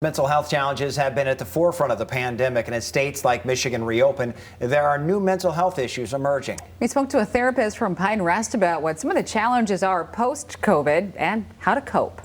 Mental health challenges have been at the forefront of the pandemic, and as states like Michigan reopen, there are new mental health issues emerging. We spoke to a therapist from Pine Rest about what some of the challenges are post-COVID and how to cope.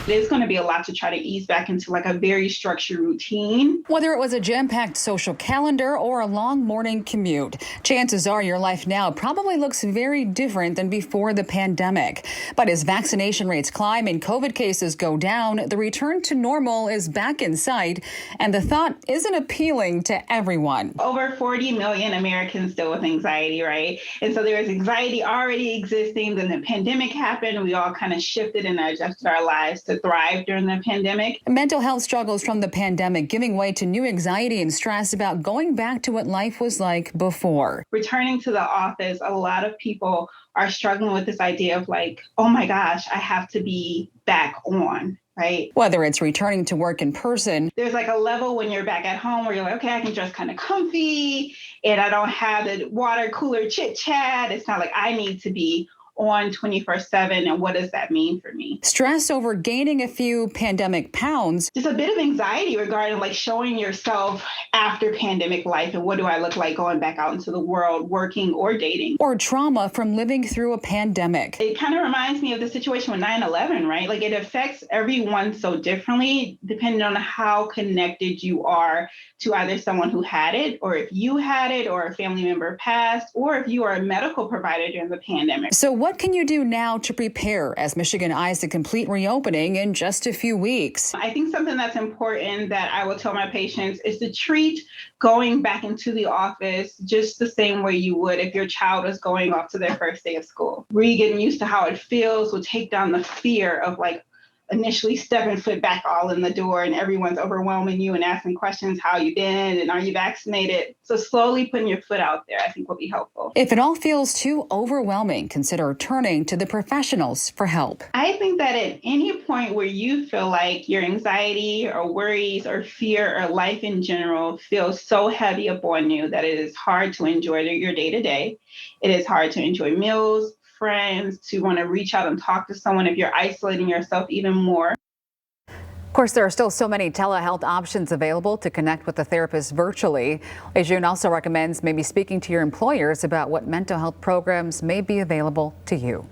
It's going to be a lot to try to ease back into like a very structured routine. Whether it was a jam-packed social calendar or a long morning commute, chances are your life now probably looks very different than before the pandemic. But as vaccination rates climb and COVID cases go down, the return to normal is back in sight, and the thought isn't appealing to everyone. Over 40 million Americans deal with anxiety, right? And so there was anxiety already existing. Then the pandemic happened. We all kind of shifted and adjusted our lives to thrive during the pandemic. Mental health struggles from the pandemic giving way to new anxiety and stress about going back to what life was like before. Returning to the office, a lot of people are struggling with this idea of like, oh my gosh, I have to be back on. Right. Whether it's returning to work in person. There's like a level when you're back at home where you're like, okay, I can dress kind of comfy and I don't have the water cooler chit chat. It's not like I need to be on 24/7. And what does that mean for me? Stress over gaining a few pandemic pounds. Just a bit of anxiety regarding like showing yourself after pandemic life and what do I look like going back out into the world, working or dating. Or trauma from living through a pandemic. It kind of reminds me of the situation with 9/11, right? Like it affects everyone so differently depending on how connected you are to either someone who had it, or if you had it, or a family member passed, or if you are a medical provider during the pandemic. So what can you do now to prepare as Michigan eyes a complete reopening in just a few weeks? I think something that's important that I will tell my patients is to treat going back into the office just the same way you would if your child was going off to their first day of school. Really getting used to how it feels will take down the fear of like initially stepping foot back all in the door and everyone's overwhelming you and asking questions, how you been and are you vaccinated? So slowly putting your foot out there, I think will be helpful. If it all feels too overwhelming, consider turning to the professionals for help. I think that at any point where you feel like your anxiety or worries or fear or life in general feels so heavy upon you that it is hard to enjoy your day to day, it is hard to enjoy meals, friends, to want to reach out and talk to someone if you're isolating yourself even more. Of course, there are still so many telehealth options available to connect with a therapist virtually. Lejeune also recommends maybe speaking to your employers about what mental health programs may be available to you.